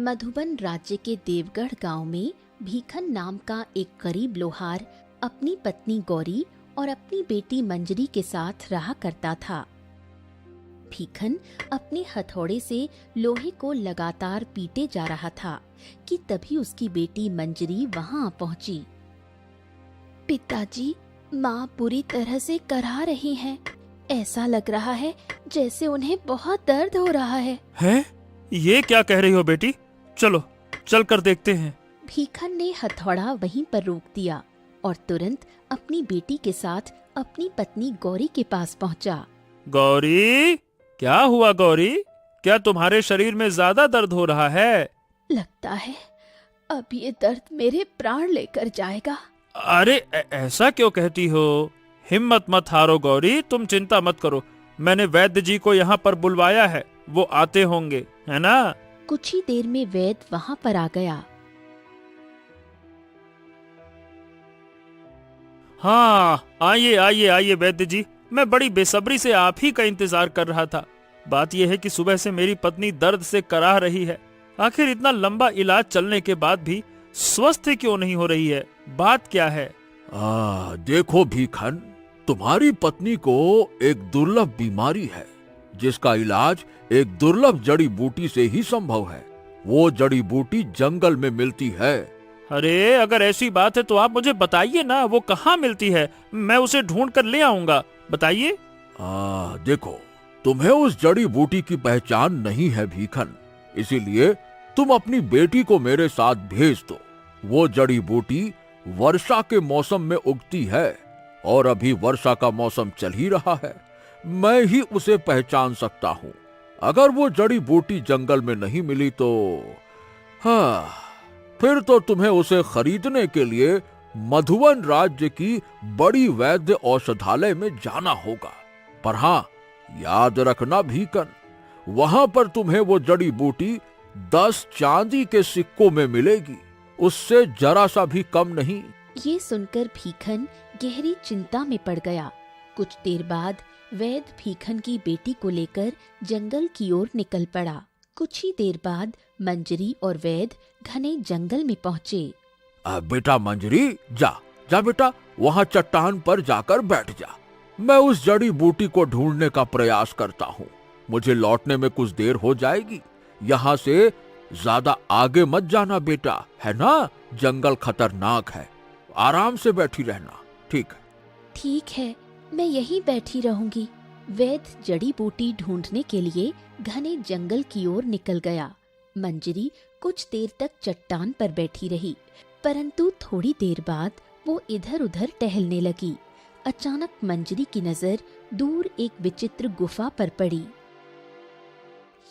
मधुबन राज्य के देवगढ़ गांव में भीखन नाम का एक गरीब लोहार अपनी पत्नी गौरी और अपनी बेटी मंजरी के साथ रहा करता था। भीखन अपने हथौड़े से लोहे को लगातार पीटे जा रहा था कि तभी उसकी बेटी मंजरी वहां पहुंची। पिताजी, माँ बुरी तरह से कराह रही हैं। ऐसा लग रहा है जैसे उन्हें बहुत दर्द हो रहा है। हैं? ये क्या कह रही हो बेटी? चलो चल कर देखते हैं। भीखन ने हथौड़ा वहीं पर रोक दिया और तुरंत अपनी बेटी के साथ अपनी पत्नी गौरी के पास पहुंचा। गौरी, क्या हुआ गौरी? क्या तुम्हारे शरीर में ज्यादा दर्द हो रहा है? लगता है अब ये दर्द मेरे प्राण लेकर जाएगा। अरे ऐसा क्यों कहती हो? हिम्मत मत हारो गौरी, तुम चिंता मत करो। मैंने वैद्य जी को यहाँ पर बुलवाया है, वो आते होंगे, है ना? कुछ ही देर में वैद्य वहाँ पर आ गया। हाँ, आइए आइए आइए वैद्य जी, मैं बड़ी बेसब्री से आप ही का इंतजार कर रहा था। बात यह है कि सुबह से मेरी पत्नी दर्द से कराह रही है। आखिर इतना लंबा इलाज चलने के बाद भी स्वस्थ क्यों नहीं हो रही है? बात क्या है? देखो भीखन, तुम्हारी पत्नी को एक दुर्लभ बीमारी है जिसका इलाज एक दुर्लभ जड़ी बूटी से ही संभव है। वो जड़ी बूटी जंगल में मिलती है। अरे अगर ऐसी बात है तो आप मुझे बताइए ना, वो कहाँ मिलती है? मैं उसे ढूंढ कर ले आऊंगा, बताइए। देखो, तुम्हें उस जड़ी बूटी की पहचान नहीं है भीखन, इसीलिए तुम अपनी बेटी को मेरे साथ भेज दो। वो जड़ी बूटी वर्षा के मौसम में उगती है और अभी वर्षा का मौसम चल ही रहा है। मैं ही उसे पहचान सकता हूँ। अगर वो जड़ी बूटी जंगल में नहीं मिली तो फिर तो तुम्हें उसे खरीदने के लिए मधुबन राज्य की बड़ी वैद्य औषधालय में जाना होगा। पर हाँ, याद रखना भीखन, वहां पर तुम्हें वो जड़ी बूटी 10 चांदी के सिक्कों में मिलेगी, उससे जरा सा भी कम नहीं। ये सुनकर भीखन गहरी चिंता में पड़ गया। कुछ देर बाद वैद्य भीखन की बेटी को लेकर जंगल की ओर निकल पड़ा। कुछ ही देर बाद मंजरी और वैद्य घने जंगल में पहुँचे। बेटा मंजरी, जा बेटा, वहाँ चट्टान पर जाकर बैठ जा। मैं उस जड़ी बूटी को ढूंढने का प्रयास करता हूँ। मुझे लौटने में कुछ देर हो जाएगी। यहाँ से ज्यादा आगे मत जाना बेटा, है ना? जंगल खतरनाक है। आराम से बैठी रहना, ठीक है? ठीक है, मैं यहीं बैठी रहूंगी। वैद्य जड़ी बूटी ढूंढने के लिए घने जंगल की ओर निकल गया। मंजरी कुछ देर तक चट्टान पर बैठी रही, परंतु थोड़ी देर बाद वो इधर उधर टहलने लगी। अचानक मंजरी की नजर दूर एक विचित्र गुफा पर पड़ी।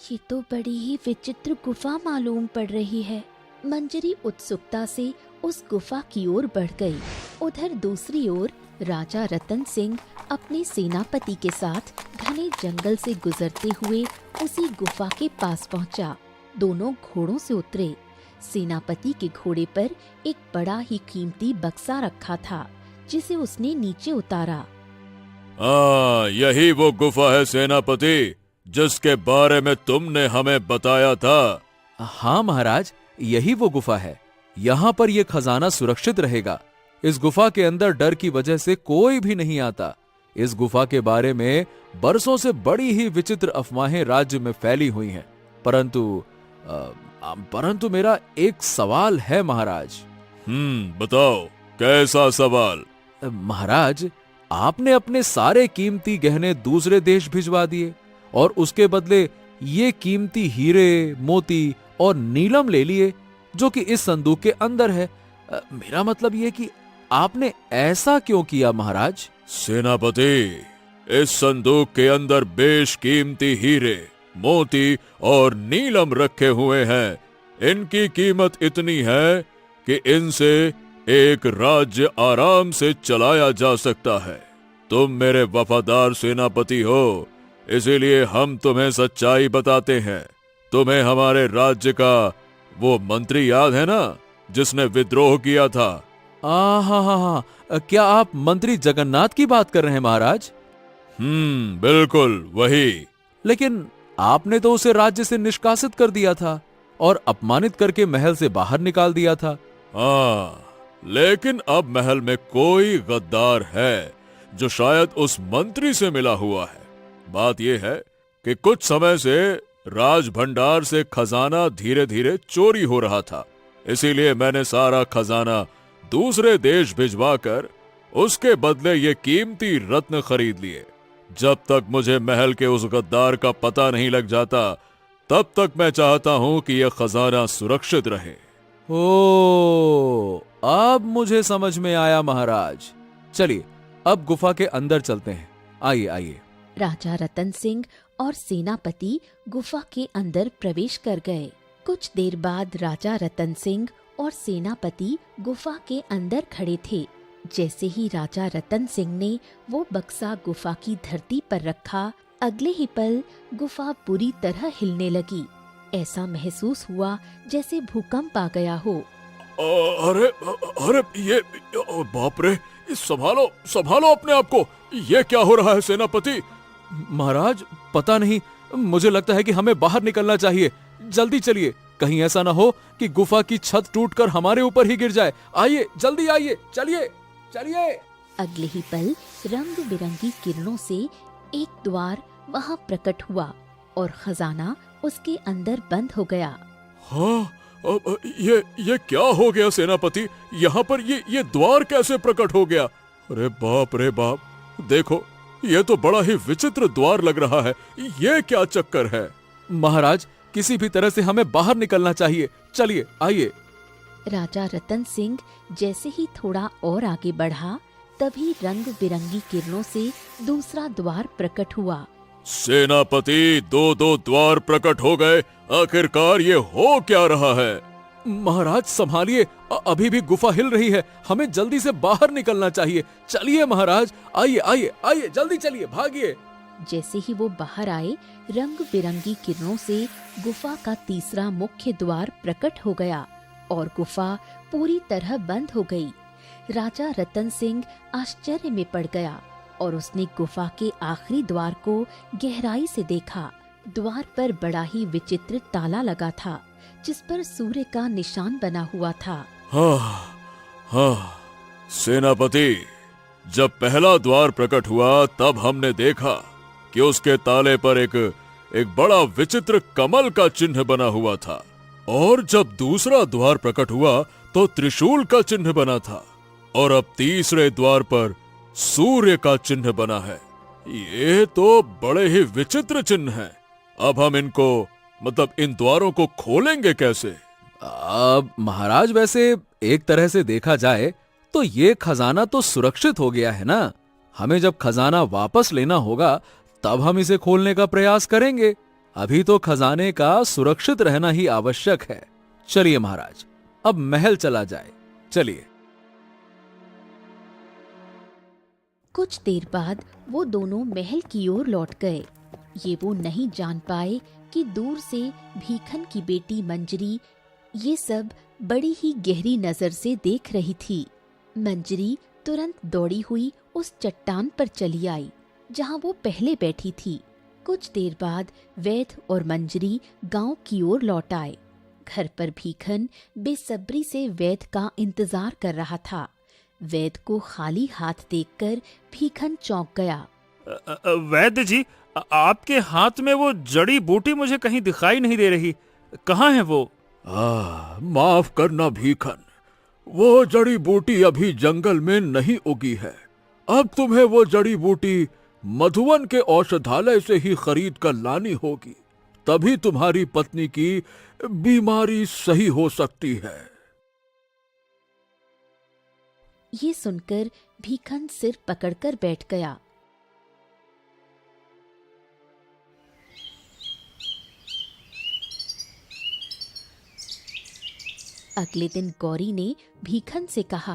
ये तो बड़ी ही विचित्र गुफा मालूम पड़ रही है। मंजरी उत्सुकता से उस गुफा की ओर बढ़ गई। उधर दूसरी ओर राजा रतन सिंह अपने सेनापति के साथ घने जंगल से गुजरते हुए उसी गुफा के पास पहुंचा। दोनों घोड़ों से उतरे। सेनापति के घोड़े पर एक बड़ा ही कीमती बक्सा रखा था, जिसे उसने नीचे उतारा। यही वो गुफा है सेनापति, जिसके बारे में तुमने हमें बताया था। हाँ महाराज, यही वो गुफा है। यहाँ पर यह खजाना सुरक्षित रहेगा। इस गुफा के अंदर डर की वजह से कोई भी नहीं आता। इस गुफा के बारे में बरसों से बड़ी ही विचित्र अफवाहें राज्य में फैली हुई हैं। परंतु मेरा एक सवाल है महाराज। बताओ, कैसा सवाल? महाराज, आपने अपने सारे कीमती गहने दूसरे देश भिजवा दिए और उसके बदले ये कीमती हीरे, मोती और नीलम ले लिए, जो कि इस संदूक के अंदर है। मेरा मतलब ये कि आपने ऐसा क्यों किया महाराज? सेनापति, इस संदूक के अंदर बेशकीमती हीरे, मोती और नीलम रखे हुए हैं। इनकी कीमत इतनी है कि इनसे एक राज्य आराम से चलाया जा सकता है। तुम मेरे वफादार सेनापति हो, इसीलिए हम तुम्हें सच्चाई बताते हैं। तुम्हें हमारे राज्य का वो मंत्री याद है ना, जिसने विद्रोह किया था? हाँ, क्या आप मंत्री जगन्नाथ की बात कर रहे हैं महाराज? बिल्कुल वही। लेकिन आपने तो उसे राज्य से निष्कासित कर दिया था और अपमानित करके महल से बाहर निकाल दिया था। हाँ, लेकिन अब महल में कोई गद्दार है जो शायद उस मंत्री से मिला हुआ है। बात यह है कि कुछ समय से राज भंडार से खजाना धीरे धीरे चोरी हो रहा था, इसीलिए मैंने सारा खजाना दूसरे देश भिजवाकर उसके बदले ये कीमती रत्न खरीद लिए। जब तक मुझे महल के उस गद्दार का पता नहीं लग जाता, तब तक मैं चाहता हूं कि यह खजाना सुरक्षित रहे। ओ, अब मुझे समझ में आया महाराज। चलिए अब गुफा के अंदर चलते हैं। आइए आइए। राजा रतन सिंह और सेनापति गुफा के अंदर प्रवेश कर गए। कुछ देर बाद राजा रतन सिंह और सेनापति गुफा के अंदर खड़े थे। जैसे ही राजा रतन सिंह ने वो बक्सा गुफा की धरती पर रखा, अगले ही पल गुफा पूरी तरह हिलने लगी। ऐसा महसूस हुआ जैसे भूकंप आ गया हो। अरे अरे ये बाप रे, संभालो संभालो अपने आप को, ये क्या हो रहा है सेनापति? महाराज पता नहीं, मुझे लगता है कि हमें बाहर निकलना चाहिए। जल्दी चलिए, कहीं ऐसा ना हो कि गुफा की छत टूटकर हमारे ऊपर ही गिर जाए। आइए जल्दी आइए, चलिए चलिए। अगले ही पल रंग बिरंगी किरणों से एक द्वार वहां प्रकट हुआ और खजाना उसके अंदर बंद हो गया। हाँ, ये क्या हो गया सेनापति? यहाँ पर ये द्वार कैसे प्रकट हो गया? अरे बाप रे बाप, देखो ये तो बड़ा ही विचित्र द्वार लग रहा है। ये क्या चक्कर है? महाराज किसी भी तरह से हमें बाहर निकलना चाहिए। चलिए आइए। राजा रतन सिंह जैसे ही थोड़ा और आगे बढ़ा, तभी रंग बिरंगी किरणों से दूसरा द्वार प्रकट हुआ। सेनापति, दो द्वार प्रकट हो गए। आखिरकार ये हो क्या रहा है? महाराज संभालिए, अभी भी गुफा हिल रही है। हमें जल्दी से बाहर निकलना चाहिए। चलिए महाराज, आइए आइए आइए, जल्दी चलिए, भागिए। जैसे ही वो बाहर आए, रंग बिरंगी किरणों से गुफा का तीसरा मुख्य द्वार प्रकट हो गया और गुफा पूरी तरह बंद हो गई। राजा रतन सिंह आश्चर्य में पड़ गया और उसने गुफा के आखिरी द्वार को गहराई से देखा। द्वार पर बड़ा ही विचित्र ताला लगा था, जिस पर सूर्य का निशान बना हुआ था। हाँ, सेनापति, जब पहला द्वार प्रकट हुआ तब हमने देखा कि उसके ताले पर एक बड़ा विचित्र कमल का चिन्ह बना हुआ था, और जब दूसरा द्वार प्रकट हुआ तो त्रिशूल का चिन्ह बना था, और अब तीसरे द्वार पर सूर्य का चिन्ह बना है। ये तो बड़े ही विचित्र चिन्ह हैं। अब हम इन द्वारों को खोलेंगे कैसे? अब महाराज, वैसे एक तरह से देखा जाए तो ये खजाना तो सुरक्षित हो गया है ना। हमें जब खजाना वापस लेना होगा तब हम इसे खोलने का प्रयास करेंगे। अभी तो खजाने का सुरक्षित रहना ही आवश्यक है। चलिए महाराज, अब महल चला जाए। चलिए। कुछ देर बाद वो दोनों महल की ओर लौट गए। ये वो नहीं जान पाए कि दूर से भीखन की बेटी मंजरी ये सब बड़ी ही गहरी नजर से देख रही थी। मंजरी तुरंत दौड़ी हुई उस चट्टान पर चली आई जहां वो पहले बैठी थी। कुछ देर बाद वैद और मंजरी गांव की ओर लौट आए। घर पर भीखन बेसब्री से वैद का इंतजार कर रहा था। वैद को खाली हाथ देखकर भीखन चौंक गया। वैद्य जी, आपके हाथ में वो जड़ी बूटी मुझे कहीं दिखाई नहीं दे रही। कहाँ है वो? माफ करना भीखन, वो जड़ी बूटी अभी जंगल में नहीं उगी है। अब तुम्हें वो जड़ी बूटी मधुवन के औषधालय से ही खरीद कर लानी होगी, तभी तुम्हारी पत्नी की बीमारी सही हो सकती है। ये सुनकर भीखन सिर पकड़कर बैठ गया। अगले दिन गौरी ने भीखन से कहा,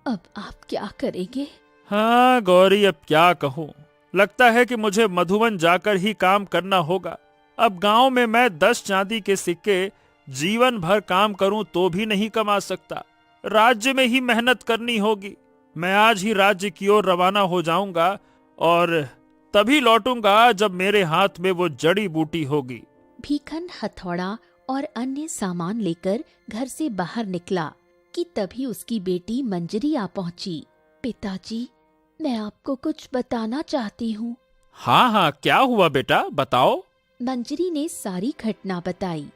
अब आप क्या करेंगे? हाँ गौरी, अब क्या कहूँ। लगता है कि मुझे मधुवन जाकर ही काम करना होगा। अब गांव में मैं 10 चांदी के सिक्के जीवन भर काम करूं तो भी नहीं कमा सकता। राज्य में ही मेहनत करनी होगी। मैं आज ही राज्य की ओर रवाना हो जाऊंगा और तभी लौटूंगा जब मेरे हाथ में वो जड़ी बूटी होगी। भीखन हथौड़ा और अन्य सामान लेकर घर से बाहर निकला कि तभी उसकी बेटी मंजरी आ पहुंची। पिताजी, मैं आपको कुछ बताना चाहती हूँ। हाँ हाँ, क्या हुआ बेटा, बताओ। मंजरी ने सारी घटना बताई।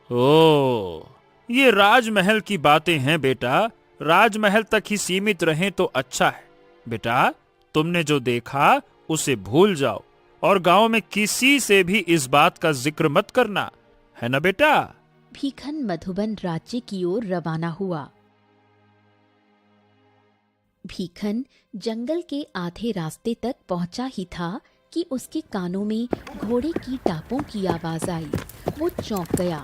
ओ, ये राजमहल की बातें हैं बेटा। राजमहल तक ही सीमित रहें तो अच्छा है। बेटा, तुमने जो देखा उसे भूल जाओ और गांव में किसी से भी इस बात का जिक्र मत करना, है ना बेटा? भीखन मधुबन राज्य की ओर रवाना हुआ। भीखन जंगल के आधे रास्ते तक पहुंचा ही था कि उसके कानों में घोड़े की टापों की आवाज आई। वो चौंक गया।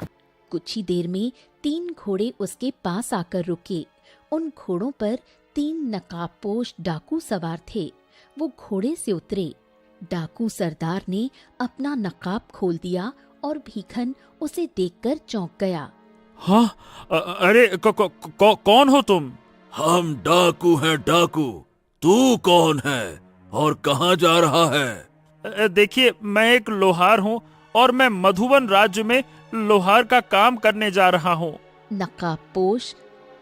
कुछ ही देर में 3 घोड़े उसके पास आकर रुके। उन घोड़ों पर 3 नकाबपोश डाकू सवार थे। वो घोड़े से उतरे। डाकू सरदार ने अपना नकाब खोल दिया और भीखन उसे देखकर चौंक गया। हाँ, अरे कौन हो तुम? हम डाकू हैं डाकू। तू कौन है और कहाँ जा रहा है? देखिए, मैं एक लोहार हूँ और मैं मधुबन राज्य में लोहार का काम करने जा रहा हूँ। नकाबपोश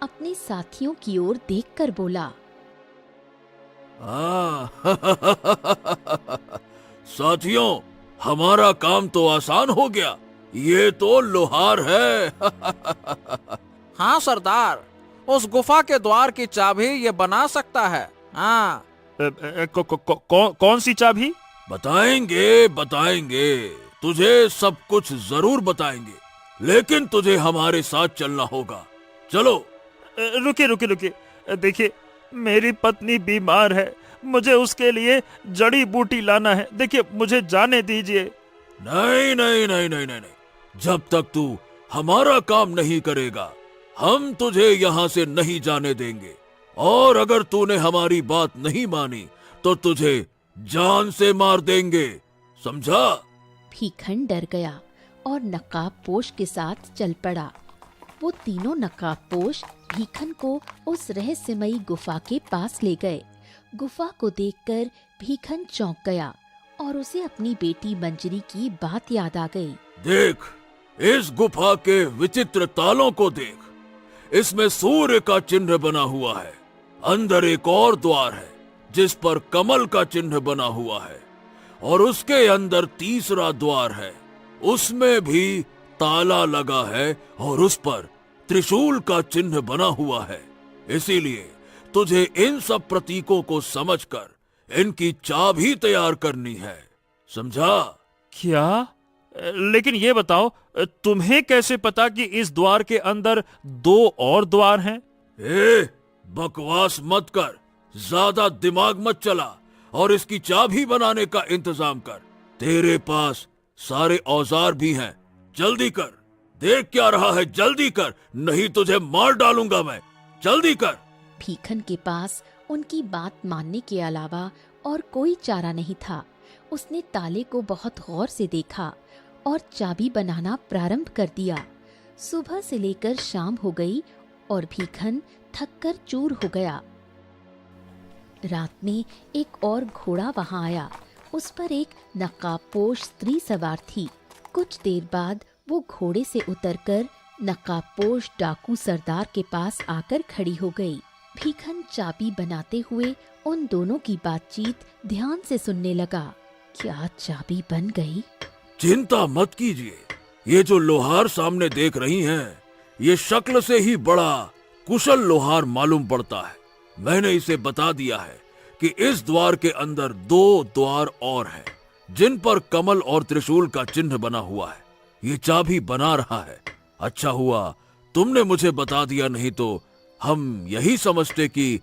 अपने साथियों की ओर देखकर बोला। साथियों, हमारा काम तो आसान हो गया। ये तो लोहार है। हाँ सरदार, उस गुफा के द्वार की चाबी ये बना सकता है। हाँ। कौन सी चाबी? बताएंगे बताएंगे, तुझे सब कुछ जरूर बताएंगे, लेकिन तुझे हमारे साथ चलना होगा। चलो। रुकिए, देखिए, मेरी पत्नी बीमार है। मुझे उसके लिए जड़ी बूटी लाना है। देखिए, मुझे जाने दीजिए। नहीं नहीं नहीं नहीं नहीं नहीं, जब तक तू हमारा काम नहीं करेगा हम तुझे यहाँ से नहीं जाने देंगे। और अगर तूने हमारी बात नहीं मानी तो तुझे जान से मार देंगे, समझा? भीखन डर गया और नकाबपोश के साथ चल पड़ा। वो तीनों नकाबपोश भीखन को उस रहस्यमयी गुफा के पास ले गए। गुफा को देखकर भीखन चौंक गया और उसे अपनी बेटी मंजरी की बात याद आ गई। देख, इस गुफा के विचित्र तालों को देख। इसमें सूर्य का चिन्ह बना हुआ है। अंदर एक और द्वार है जिस पर कमल का चिन्ह बना हुआ है और उसके अंदर तीसरा द्वार है, उसमें भी ताला लगा है और उस पर त्रिशूल का चिन्ह बना हुआ है। इसीलिए तुझे इन सब प्रतीकों को समझकर इनकी चाबी तैयार करनी है, समझा? क्या? लेकिन ये बताओ, तुम्हें कैसे पता कि इस द्वार के अंदर 2 और द्वार हैं? बकवास मत कर, ज्यादा दिमाग मत चला और इसकी चाबी बनाने का इंतजाम कर। तेरे पास सारे औजार भी हैं, जल्दी कर। देख क्या रहा है, जल्दी कर, नहीं तुझे मार डालूंगा मैं। जल्दी कर। भीखन के पास उनकी बात मानने के अलावा और कोई चारा नहीं था। उसने ताले को बहुत गौर से देखा और चाबी बनाना प्रारंभ कर दिया। सुबह से लेकर शाम हो गई और भीखन थककर चूर हो गया। रात में एक और घोड़ा वहां आया। उस पर एक नकाबपोश स्त्री सवार थी। कुछ देर बाद वो घोड़े से उतरकर नकाबपोश डाकू सरदार के पास आकर खड़ी हो गई। भीखन चाबी बनाते हुए उन दोनों की बातचीत ध्यान से सुनने लगा। क्या चाबी बन गई? चिंता मत कीजिए, ये जो लोहार सामने देख रही हैं, ये शक्ल से ही बड़ा कुशल लोहार मालूम पड़ता है। मैंने इसे बता दिया है कि इस द्वार के अंदर 2 द्वार और हैं, जिन पर कमल और त्रिशूल का चिन्ह बना हुआ है। ये चाबी बना रहा है। अच्छा हुआ तुमने मुझे बता दिया, नहीं तो हम यही समझते कि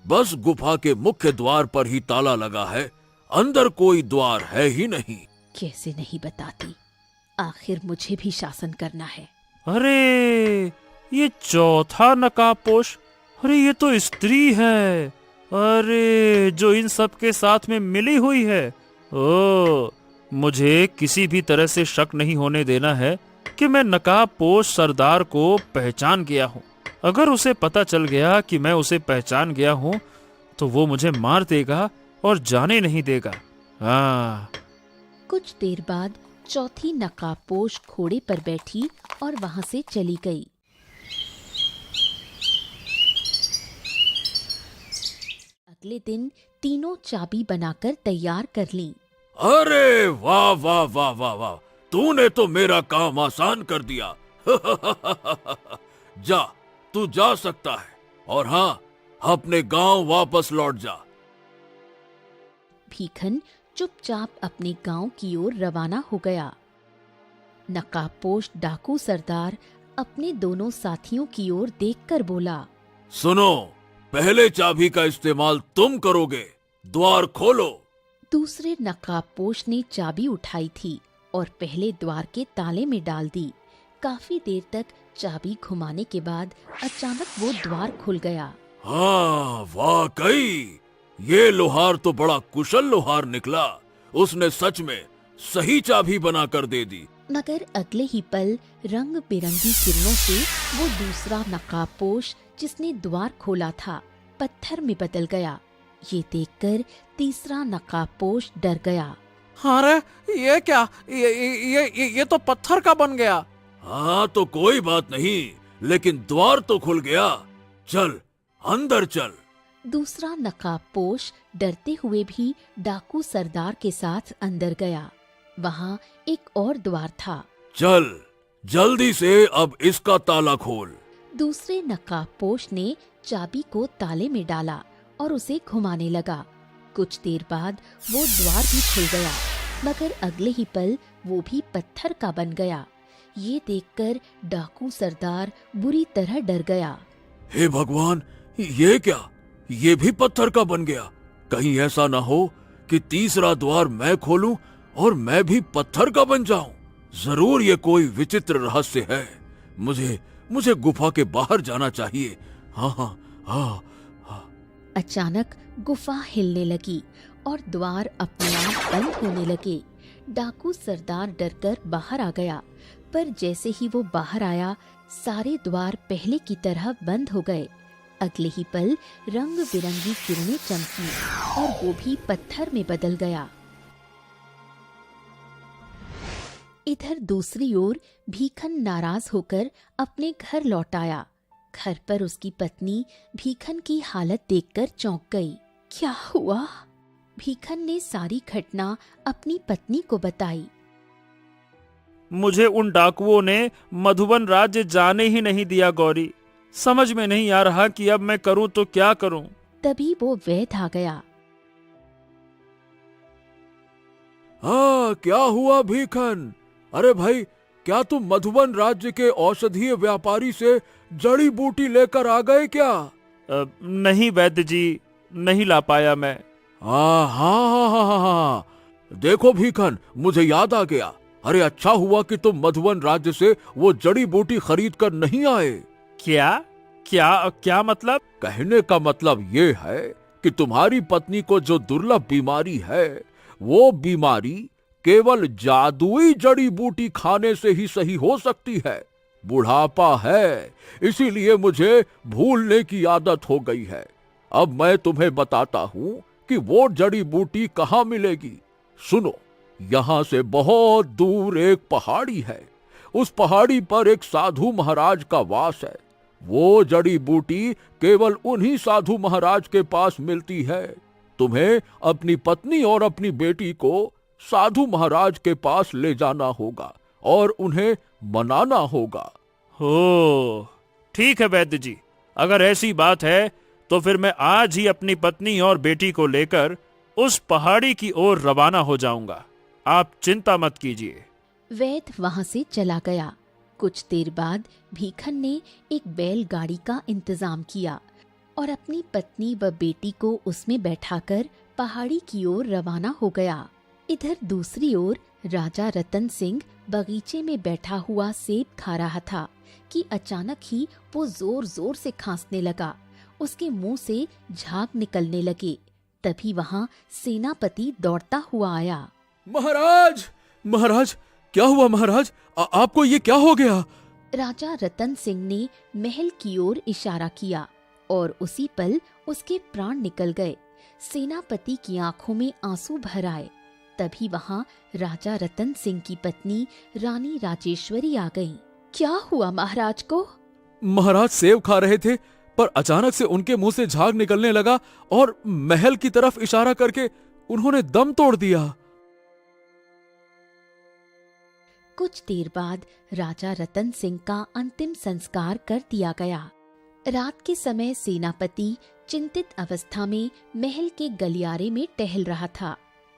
बस गुफा के मुख्य द्वार पर ही ताला लगा है, अंदर कोई द्वार है ही नहीं। कैसे नहीं बताती, आखिर मुझे भी शासन करना है। अरे, ये चौथा नकाबपोश, अरे ये तो स्त्री है। अरे, जो इन सब के साथ में मिली हुई है। ओ, मुझे किसी भी तरह से शक नहीं होने देना है कि मैं नकाबपोश सरदार को पहचान गया हूँ। अगर उसे पता चल गया कि मैं उसे पहचान गया हूँ तो वो मुझे मार देगा और जाने नहीं देगा। हाँ। कुछ देर बाद चौथी नकाबपोश घोड़े पर बैठी और वहां से चली गई। अगले दिन तीनों चाबी बनाकर तैयार कर ली। अरे वाह वाह वाह वाह वाह, तूने तो मेरा काम आसान कर दिया। जा, तू जा सकता है, और हाँ, अपने गांव वापस लौट जा। भीखन चुपचाप अपने गांव की ओर रवाना हो गया। नकाबपोश डाकू सरदार अपने दोनों साथियों की ओर देखकर बोला, सुनो, पहले चाबी का इस्तेमाल तुम करोगे, द्वार खोलो। दूसरे नकाबपोश ने चाबी उठाई थी और पहले द्वार के ताले में डाल दी। काफी देर तक चाबी घुमाने के बाद अचानक वो द्वार खुल गया। हाँ, वाकई ये लोहार तो बड़ा कुशल लोहार निकला। उसने सच में सही चाबी बना कर दे दी। मगर अगले ही पल रंग बिरंगी किरणों से वो दूसरा नकाबपोश जिसने द्वार खोला था पत्थर में बदल गया। ये देखकर तीसरा नकाबपोश डर गया। अरे ये क्या, ये तो पत्थर का बन गया। हाँ तो कोई बात नहीं, लेकिन द्वार तो खुल गया। चल अंदर चल। दूसरा नकाबपोश डरते हुए भी डाकू सरदार के साथ अंदर गया। वहाँ एक और द्वार था। चल जल्दी से अब इसका ताला खोल। दूसरे नकाबपोश ने चाबी को ताले में डाला और उसे घुमाने लगा। कुछ देर बाद वो द्वार भी खुल गया, मगर अगले ही पल वो भी पत्थर का बन गया। ये देखकर डाकू सरदार बुरी तरह डर गया। हे भगवान, ये क्या, ये भी पत्थर का बन गया। कहीं ऐसा ना हो कि तीसरा द्वार मैं खोलूं और मैं भी पत्थर का बन जाऊं। जरूर ये कोई विचित्र रहस्य है। मुझे गुफा के बाहर जाना चाहिए। हाँ हाँ हाँ। अचानक गुफा हिलने लगी और द्वार अपने आप बंद होने लगे। डाकू सरदार डरकर बाहर आ गया, पर जैसे ही वो बाहर आया सारे द्वार पहले की तरह बंद हो गए। अगले ही पल रंग बिरंगी किरणें चमकी और वो भी पत्थर में बदल गया। इधर दूसरी ओर भीखन नाराज होकर अपने घर लौट आया। घर पर उसकी पत्नी भीखन की हालत देखकर चौंक गई। क्या हुआ? भीखन ने सारी घटना अपनी पत्नी को बताई। मुझे उन डाकुओं ने मधुबन राज्य जाने ही नहीं दिया गौरी। समझ में नहीं आ रहा कि अब मैं करूं तो क्या करूं। तभी वो वैद्य आ गया। हाँ, क्या हुआ भीखन? अरे भाई, क्या तुम मधुबन राज्य के औषधीय व्यापारी से जड़ी बूटी लेकर आ गए क्या? नहीं वैद्य जी, नहीं ला पाया मैं। हाँ हाँ हाँ हाँ हाँ, देखो भीखन, मुझे याद आ गया। अरे अच्छा हुआ कि तुम मधुबन राज्य से वो जड़ी बूटी खरीद कर नहीं आए। क्या क्या क्या मतलब? कहने का मतलब ये है कि तुम्हारी पत्नी को जो दुर्लभ बीमारी है, वो बीमारी केवल जादुई जड़ी बूटी खाने से ही सही हो सकती है। बुढ़ापा है, इसीलिए मुझे भूलने की आदत हो गई है। अब मैं तुम्हें बताता हूं कि वो जड़ी बूटी कहाँ मिलेगी। सुनो, यहां से बहुत दूर एक पहाड़ी है। उस पहाड़ी पर एक साधु महाराज का वास है। वो जड़ी बूटी केवल उन्हीं साधु महाराज के पास मिलती है। तुम्हें अपनी पत्नी और अपनी बेटी को साधु महाराज के पास ले जाना होगा और उन्हें मनाना होगा। हो, ठीक है वैद्य जी, अगर ऐसी बात है तो फिर मैं आज ही अपनी पत्नी और बेटी को लेकर उस पहाड़ी की ओर रवाना हो जाऊंगा। आप चिंता मत कीजिए। वैद्य वहां से चला गया। कुछ देर बाद भीखन ने एक बैलगाड़ी का इंतजाम किया और अपनी पत्नी व बेटी को उसमें बैठाकर पहाड़ी की ओर रवाना हो गया। इधर दूसरी ओर राजा रतन सिंह बगीचे में बैठा हुआ सेब खा रहा था कि अचानक ही वो जोर जोर से खांसने लगा। उसके मुंह से झाग निकलने लगे। तभी वहां सेनापति दौड़ता हुआ आया। महाराज, महाराज, क्या हुआ महाराज? आपको ये क्या हो गया? राजा रतन सिंह ने महल की ओर इशारा किया और उसी पल उसके प्राण निकल गए। सेनापति की आंखों में आंसू भर आए। तभी वहां राजा रतन सिंह की पत्नी रानी राजेश्वरी आ गईं। क्या हुआ महाराज को? महाराज सेव खा रहे थे, पर अचानक से उनके मुंह से झाग निकलने लगा और महल की तरफ इशारा करके उन्होंने दम तोड़ दिया। कुछ देर बाद राजा रतन सिंह का अंतिम संस्कार कर दिया गया। रात के समय सेनापति चिंतित अवस्था में महल के गलियारे में टहल रहा था।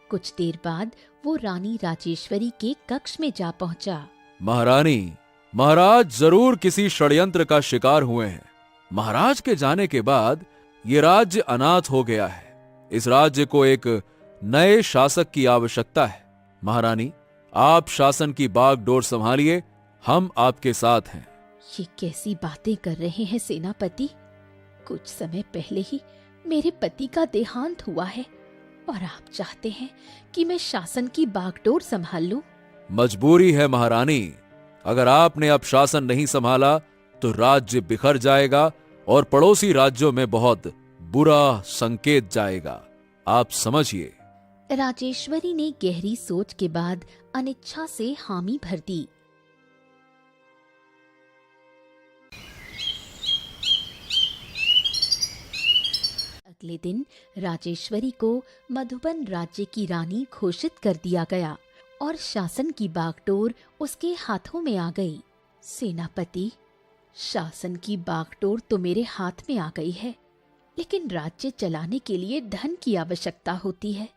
कुछ देर बाद वो रानी राजेश्वरी के कक्ष में जा पहुंचा। महारानी, महाराज जरूर किसी षड्यंत्र का शिकार हुए हैं। महाराज के जाने के बाद ये राज्य अनाथ हो गया है। इस राज्य को एक नए शासक की आवश्यकता है। महारानी, आप शासन की बागडोर संभालिए, हम आपके साथ हैं। ये कैसी बातें कर रहे हैं सेनापति? कुछ समय पहले ही मेरे पति का देहांत हुआ है और आप चाहते हैं कि मैं शासन की बागडोर संभाल लूं? मजबूरी है महारानी। अगर आपने अब शासन नहीं संभाला तो राज्य बिखर जाएगा और पड़ोसी राज्यों में बहुत बुरा संकेत जाएगा। आप समझिए। राजेश्वरी ने गहरी सोच के बाद अनिच्छा से हामी भर दी। अगले दिन राजेश्वरी को मधुबन राज्य की रानी घोषित कर दिया गया और शासन की बागडोर उसके हाथों में आ गई। सेनापति, शासन की बागडोर तो मेरे हाथ में आ गई है, लेकिन राज्य चलाने के लिए धन की आवश्यकता होती है।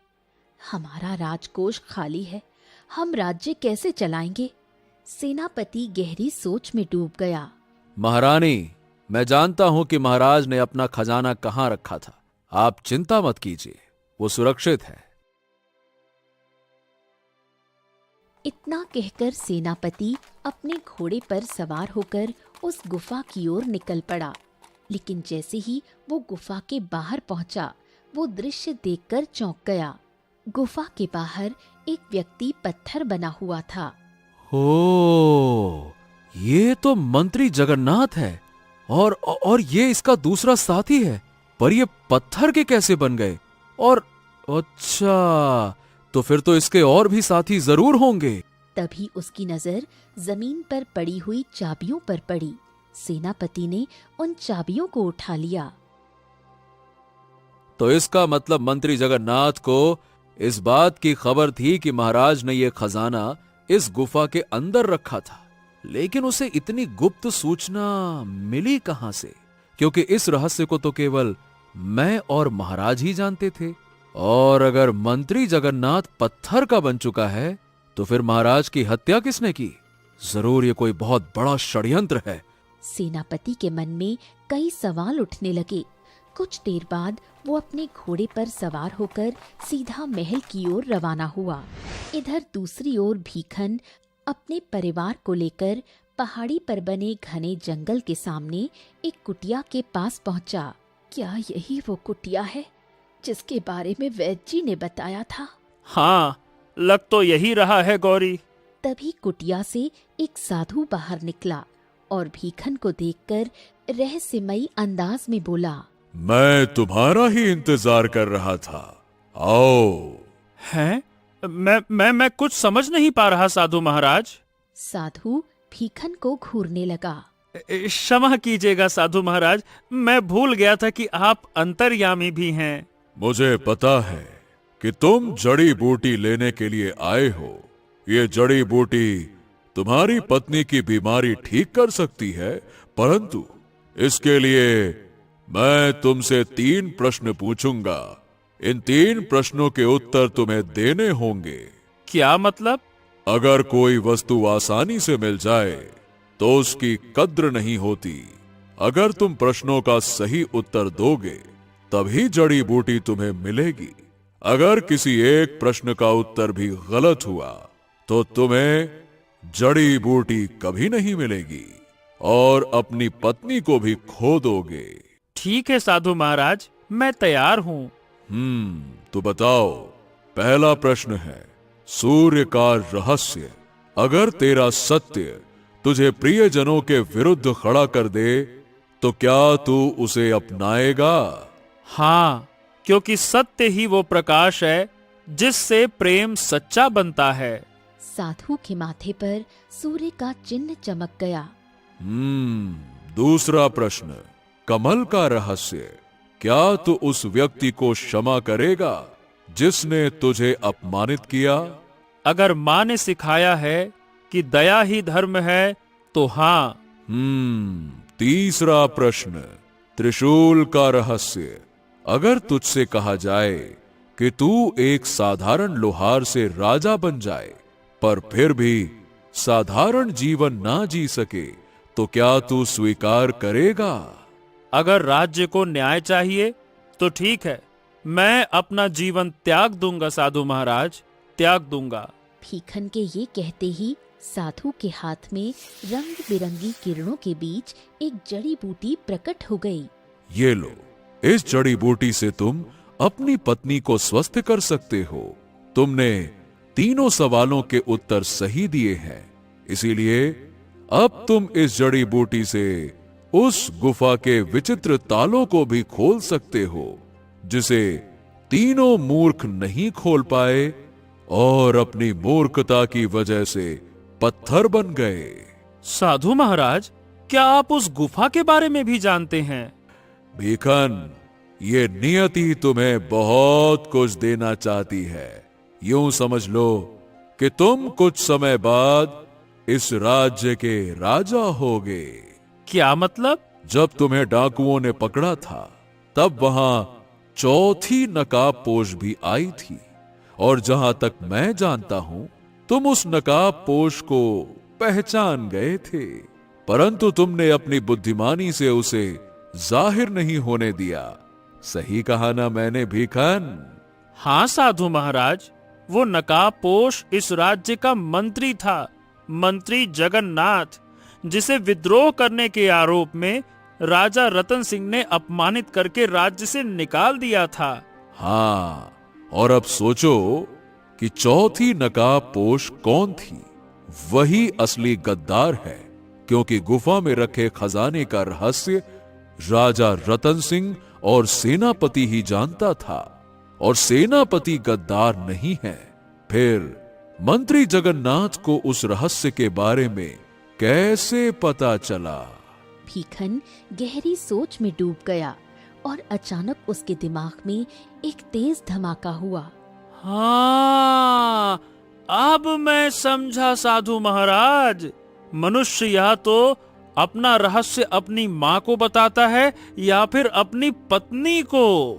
हमारा राजकोष खाली है, हम राज्य कैसे चलाएंगे? सेनापति गहरी सोच में डूब गया। महारानी, मैं जानता हूं कि महाराज ने अपना खजाना कहां रखा था। आप चिंता मत कीजिए, वो सुरक्षित है। इतना कहकर सेनापति अपने घोड़े पर सवार होकर उस गुफा की ओर निकल पड़ा। लेकिन जैसे ही वो गुफा के बाहर पहुंचा, वो दृश्य देखकर चौंक गया। गुफा के बाहर एक व्यक्ति पत्थर बना हुआ था। ओ, ये तो मंत्री जगन्नाथ है और ये इसका दूसरा साथी है। पर ये पत्थर के कैसे बन गए? और अच्छा, तो फिर तो इसके और भी साथी जरूर होंगे। तभी उसकी नजर जमीन पर पड़ी हुई चाबियों पर पड़ी। सेनापति ने उन चाबियों को उठा लिया। तो इसका मतलब मंत्री जगन्नाथ को इस बात की खबर थी कि महाराज ने यह खजाना इस गुफा के अंदर रखा था। लेकिन उसे इतनी गुप्त सूचना मिली कहां से? क्योंकि इस रहस्य को तो केवल मैं और महाराज ही जानते थे। और अगर मंत्री जगन्नाथ पत्थर का बन चुका है, तो फिर महाराज की हत्या किसने की? जरूर ये कोई बहुत बड़ा षड्यंत्र है। सेनापति के मन में कई सवाल उठने लगे। कुछ देर बाद वो अपने घोड़े पर सवार होकर सीधा महल की ओर रवाना हुआ। इधर दूसरी ओर भीखन अपने परिवार को लेकर पहाड़ी पर बने घने जंगल के सामने एक कुटिया के पास पहुंचा। क्या यही वो कुटिया है जिसके बारे में वैद्य जी ने बताया था? हाँ, लग तो यही रहा है गौरी। तभी कुटिया से एक साधु बाहर निकला और भीखन को देखकर रहस्यमयी अंदाज में बोला, मैं तुम्हारा ही इंतजार कर रहा था, आओ। हैं? मैं कुछ समझ नहीं पा रहा साधु महाराज। साधु भीखन को घूरने लगा। क्षमा कीजिएगा साधु महाराज, मैं भूल गया था कि आप अंतर्यामी भी हैं। मुझे पता है कि तुम जड़ी बूटी लेने के लिए आए हो। ये जड़ी बूटी तुम्हारी पत्नी की बीमारी ठीक कर सकती है, परंतु इसके लिए मैं तुमसे 3 प्रश्न पूछूंगा। इन 3 प्रश्नों के उत्तर तुम्हें देने होंगे। क्या मतलब? अगर कोई वस्तु आसानी से मिल जाए तो उसकी कद्र नहीं होती। अगर तुम प्रश्नों का सही उत्तर दोगे तभी जड़ी बूटी तुम्हें मिलेगी। अगर किसी एक प्रश्न का उत्तर भी गलत हुआ तो तुम्हें जड़ी बूटी कभी नहीं मिलेगी और अपनी पत्नी को भी खो दोगे। ठीक है साधु महाराज, मैं तैयार हूँ। तो बताओ, पहला प्रश्न है सूर्य का रहस्य। अगर तेरा सत्य तुझे प्रियजनों के विरुद्ध खड़ा कर दे तो क्या तू उसे अपनाएगा? हाँ, क्योंकि सत्य ही वो प्रकाश है जिससे प्रेम सच्चा बनता है। साधु के माथे पर सूर्य का चिन्ह चमक गया। दूसरा प्रश्न, कमल का रहस्य। क्या तू उस व्यक्ति को क्षमा करेगा जिसने तुझे अपमानित किया? अगर माँ ने सिखाया है कि दया ही धर्म है तो हाँ। तीसरा प्रश्न, त्रिशूल का रहस्य। अगर तुझसे कहा जाए कि तू एक साधारण लोहार से राजा बन जाए पर फिर भी साधारण जीवन ना जी सके तो क्या तू स्वीकार करेगा? अगर राज्य को न्याय चाहिए तो ठीक है, मैं अपना जीवन त्याग दूंगा साधु महाराज, त्याग दूंगा। भीखन के ये कहते ही साधु के हाथ में रंग बिरंगी किरणों के बीच एक जड़ी बूटी प्रकट हो गई। ये लो, इस जड़ी बूटी से तुम अपनी पत्नी को स्वस्थ कर सकते हो। तुमने तीनों सवालों के उत्तर सही दिए हैं, इसीलिए अब तुम इस जड़ी बूटी से उस गुफा के विचित्र तालों को भी खोल सकते हो जिसे तीनों मूर्ख नहीं खोल पाए और अपनी मूर्खता की वजह से पत्थर बन गए। साधु महाराज, क्या आप उस गुफा के बारे में भी जानते हैं? भीखन, ये नियति तुम्हें बहुत कुछ देना चाहती है। यूं समझ लो कि तुम कुछ समय बाद इस राज्य के राजा होगे। क्या मतलब? जब तुम्हें डाकुओं ने पकड़ा था तब वहां चौथी नकाबपोश भी आई थी, और जहां तक मैं जानता हूं तुम उस नकाबपोश को पहचान गए थे, परंतु तुमने अपनी बुद्धिमानी से उसे जाहिर नहीं होने दिया। सही कहा ना मैंने भीखन? हाँ साधु महाराज, वो नकाबपोश इस राज्य का मंत्री था, मंत्री जगन्नाथ, जिसे विद्रोह करने के आरोप में राजा रतन सिंह ने अपमानित करके राज्य से निकाल दिया था। हाँ, और अब सोचो कि चौथी नकाबपोश कौन थी? वही असली गद्दार है, क्योंकि गुफा में रखे खजाने का रहस्य राजा रतन सिंह और सेनापति ही जानता था, और सेनापति गद्दार नहीं है। फिर मंत्री जगन्नाथ को उस रहस्य के बारे में कैसे पता चला? भीखन गहरी सोच में डूब गया और अचानक उसके दिमाग में एक तेज धमाका हुआ। हाँ, अब मैं समझा साधु महाराज। मनुष्य या तो अपना रहस्य अपनी माँ को बताता है या फिर अपनी पत्नी को।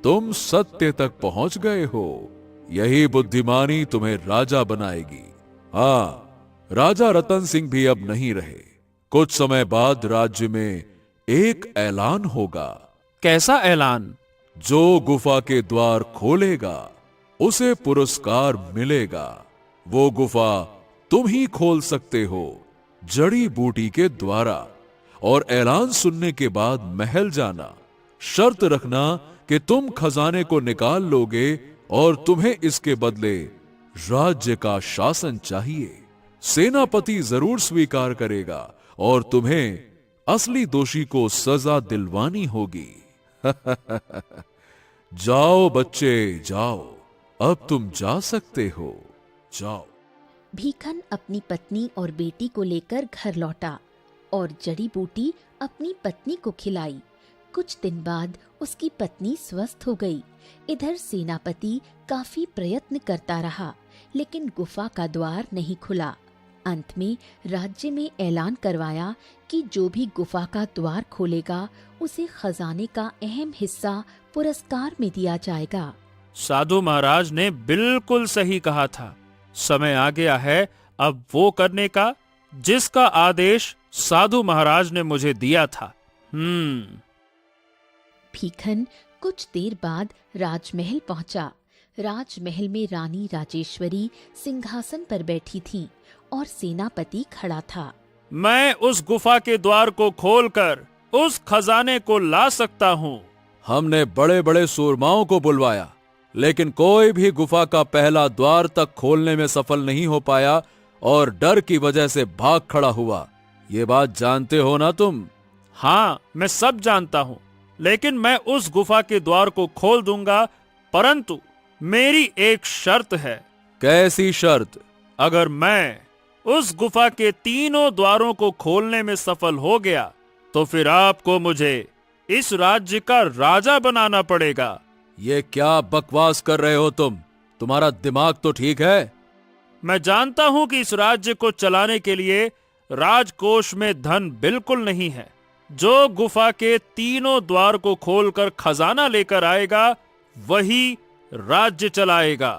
तुम सत्य तक पहुंच गए हो। यही बुद्धिमानी तुम्हें राजा बनाएगी। हाँ, राजा रतन सिंह भी अब नहीं रहे। कुछ समय बाद राज्य में एक ऐलान होगा। कैसा ऐलान? जो गुफा के द्वार खोलेगा उसे पुरस्कार मिलेगा। वो गुफा तुम ही खोल सकते हो, जड़ी बूटी के द्वारा। और ऐलान सुनने के बाद महल जाना। शर्त रखना कि तुम खजाने को निकाल लोगे और तुम्हें इसके बदले राज्य का शासन चाहिए। सेनापति जरूर स्वीकार करेगा और तुम्हें असली दोषी को सजा दिलवानी होगी। जाओ बच्चे, जाओ, अब तुम जा सकते हो, जाओ। भीखन अपनी पत्नी और बेटी को लेकर घर लौटा और जड़ी बूटी अपनी पत्नी को खिलाई। कुछ दिन बाद उसकी पत्नी स्वस्थ हो गई। इधर सेनापति काफी प्रयत्न करता रहा, लेकिन गुफा का द्वार नहीं खुला। अंत में राज्य में ऐलान करवाया कि जो भी गुफा का द्वार खोलेगा उसे खजाने का अहम हिस्सा पुरस्कार में दिया जाएगा। साधु महाराज ने बिल्कुल सही कहा था। समय आ गया है अब वो करने का जिसका आदेश साधु महाराज ने मुझे दिया था। भीखन कुछ देर बाद राजमहल पहुंचा। राजमहल में रानी राजेश्वरी सिंहासन पर बैठी थी और सेनापति खड़ा था। मैं उस गुफा के द्वार को खोलकर उस खजाने को ला सकता हूँ। हमने बड़े बड़े सूरमाओं को बुलवाया, लेकिन कोई भी गुफा का पहला द्वार तक खोलने में सफल नहीं हो पाया और डर की वजह से भाग खड़ा हुआ। ये बात जानते हो ना तुम? हाँ, मैं सब जानता हूँ, लेकिन मैं उस गुफा के द्वार को खोल दूंगा परंतु मेरी एक शर्त है। कैसी शर्त? अगर मैं उस गुफा के तीनों द्वारों को खोलने में सफल हो गया तो फिर आपको मुझे इस राज्य का राजा बनाना पड़ेगा। ये क्या बकवास कर रहे हो तुम? तुम्हारा दिमाग तो ठीक है? मैं जानता हूं कि इस राज्य को चलाने के लिए राजकोष में धन बिल्कुल नहीं है। जो गुफा के तीनों द्वार को खोलकर खजाना लेकर आएगा वही राज्य चलाएगा।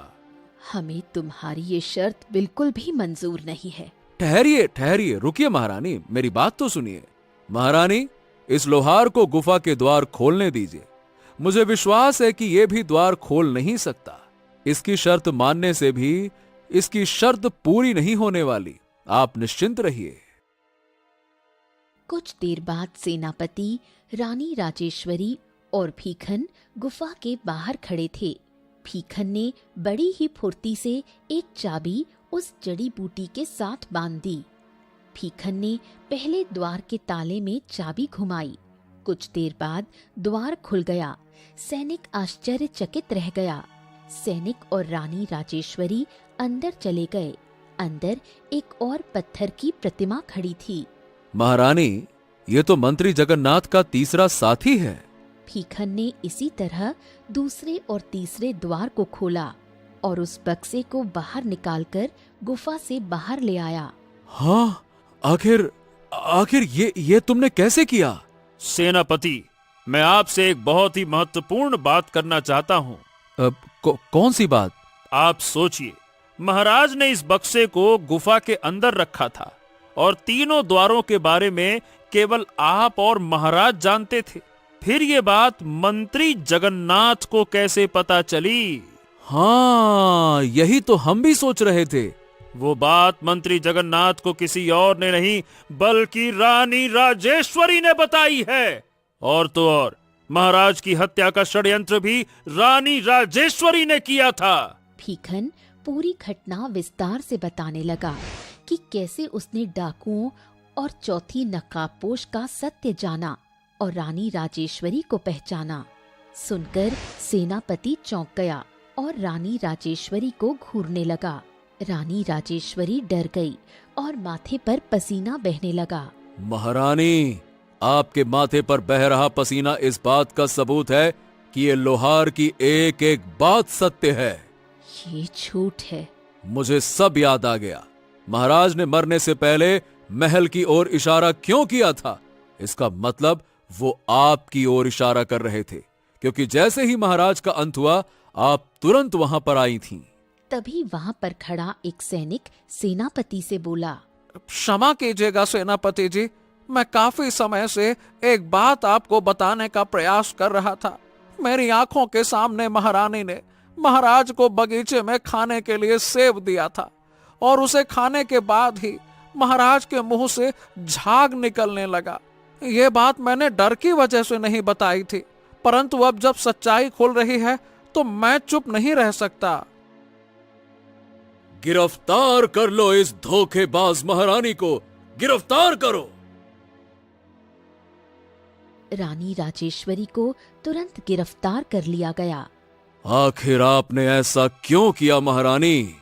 हमें तुम्हारी ये शर्त बिल्कुल भी मंजूर नहीं है। ठहरिए ठहरिए, रुकिए महारानी, मेरी बात तो सुनिए। महारानी, इस लोहार को गुफा के द्वार खोलने दीजिए। मुझे विश्वास है कि यह भी द्वार खोल नहीं सकता। इसकी शर्त मानने से भी इसकी शर्त पूरी नहीं होने वाली। आप निश्चिंत रहिए। कुछ देर बाद सेनापति, रानी राजेश्वरी और भीखन गुफा के बाहर खड़े थे। भीखन ने बड़ी ही फुर्ती से एक चाबी उस जड़ी बूटी के साथ बांध दी। भीखन ने पहले द्वार के ताले में चाबी घुमाई। कुछ देर बाद द्वार खुल गया। सैनिक आश्चर्यचकित रह गया। सैनिक और रानी राजेश्वरी अंदर चले गए। अंदर एक और पत्थर की प्रतिमा खड़ी थी। महारानी, ये तो मंत्री जगन्नाथ का तीसरा साथी है। भीखन ने इसी तरह दूसरे और तीसरे द्वार को खोला और उस बक्से को बाहर निकालकर गुफा से बाहर ले आया। हाँ, आखिर ये तुमने कैसे किया? सेनापति, मैं आपसे एक बहुत ही महत्वपूर्ण बात करना चाहता हूँ। कौन सी बात? आप सोचिए, महाराज ने इस बक्से को गुफा के अंदर रखा था और तीनों द्वारों के बारे में केवल आप और महाराज जानते थे। फिर ये बात मंत्री जगन्नाथ को कैसे पता चली? हाँ, यही तो हम भी सोच रहे थे। वो बात मंत्री जगन्नाथ को किसी और ने नहीं बल्कि रानी राजेश्वरी ने बताई है। और तो और महाराज की हत्या का षड्यंत्र भी रानी राजेश्वरी ने किया था। भीखन पूरी घटना विस्तार से बताने लगा कि कैसे उसने डाकुओं और चौथी नकाबपोश का सत्य जाना और रानी राजेश्वरी को पहचाना। सुनकर सेनापति चौंक गया और रानी राजेश्वरी को घूरने लगा। रानी राजेश्वरी डर गई और माथे पर पसीना बहने लगा। महारानी, आपके माथे पर बह रहा पसीना इस बात का सबूत है कि ये लोहार की एक एक बात सत्य है। ये झूठ है। मुझे सब याद आ गया। महाराज ने मरने से पहले महल की ओर इशारा क्यों किया था? इसका मतलब वो आपकी ओर इशारा कर रहे थे, क्योंकि जैसे ही महाराज का अंत हुआ आप तुरंत वहां पर आई थीं। तभी वहां पर खड़ा एक सैनिक सेनापति से बोला, क्षमा कीजिएगा सेनापति जी, मैं काफी समय से एक बात आपको बताने का प्रयास कर रहा था। मेरी आंखों के सामने महारानी ने महाराज को बगीचे में खाने के लिए सेब दिया था और उसे खाने के बाद ही महाराज के मुंह से झाग निकलने लगा। ये बात मैंने डर की वजह से नहीं बताई थी, परंतु अब जब सच्चाई खुल रही है तो मैं चुप नहीं रह सकता। गिरफ्तार कर लो इस धोखेबाज महारानी को, गिरफ्तार करो। रानी राजेश्वरी को तुरंत गिरफ्तार कर लिया गया। आखिर आपने ऐसा क्यों किया महारानी?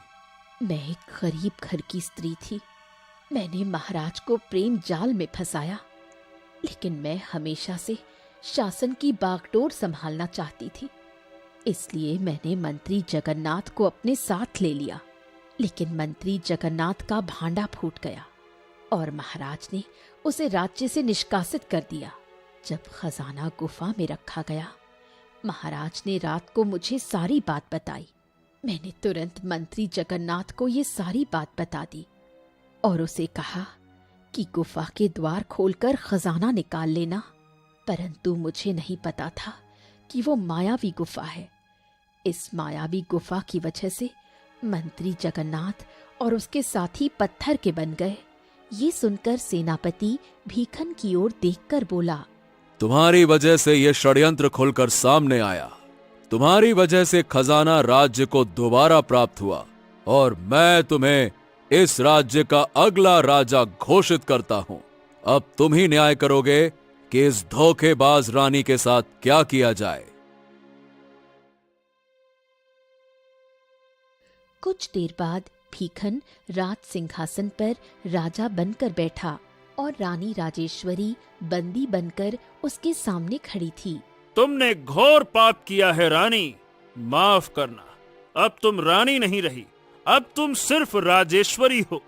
मैं एक गरीब घर की स्त्री थी। मैंने महाराज को प्रेम जाल में फंसाया, लेकिन मैं हमेशा से शासन की बागडोर संभालना चाहती थी। इसलिए मैंने मंत्री जगन्नाथ को अपने साथ ले लिया, लेकिन मंत्री जगन्नाथ का भांडा फूट गया और महाराज ने उसे राज्य से निष्कासित कर दिया। जब खजाना गुफा में रखा गया, महाराज ने रात को मुझे सारी बात बताई। मैंने तुरंत मंत्री जगन्नाथ को ये सारी बात बता दी और उसे कहा कि गुफा के द्वार खोलकर खजाना निकाल लेना, परंतु मुझे नहीं पता था कि वो मायावी गुफा है। इस मायावी गुफा की वजह से मंत्री जगन्नाथ और उसके साथी पत्थर के बन गए। ये सुनकर सेनापति भीखन की ओर देखकर बोला, तुम्हारी वजह से यह षड्यंत्र खुलकर सामने आया। तुम्हारी वजह से खजाना राज्य को दोबारा प्राप्त हुआ और मैं तुम्हें इस राज्य का अगला राजा घोषित करता हूं। अब तुम ही न्याय करोगे कि इस धोखेबाज रानी के साथ क्या किया जाए। कुछ देर बाद भीखन राज सिंहासन पर राजा बनकर बैठा और रानी राजेश्वरी बंदी बनकर उसके सामने खड़ी थी। तुमने घोर पाप किया है रानी, माफ करना। अब तुम रानी नहीं रही, अब तुम सिर्फ राजेश्वरी हो।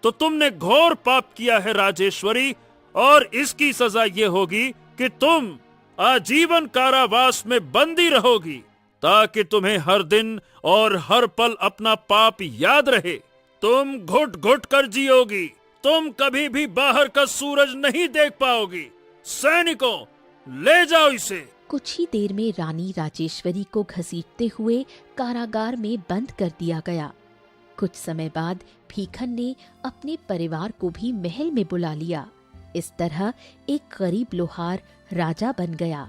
तो तुमने घोर पाप किया है राजेश्वरी, और इसकी सजा ये होगी कि तुम आजीवन कारावास में बंदी रहोगी, ताकि तुम्हें हर दिन और हर पल अपना पाप याद रहे। तुम घुट घुट कर जियोगी, तुम कभी भी बाहर का सूरज नहीं देख पाओगी। सैनिकों, ले जाओ इसे। कुछ ही देर में रानी राजेश्वरी को घसीटते हुए कारागार में बंद कर दिया गया। कुछ समय बाद भीखन ने अपने परिवार को भी महल में बुला लिया। इस तरह एक गरीब लोहार राजा बन गया।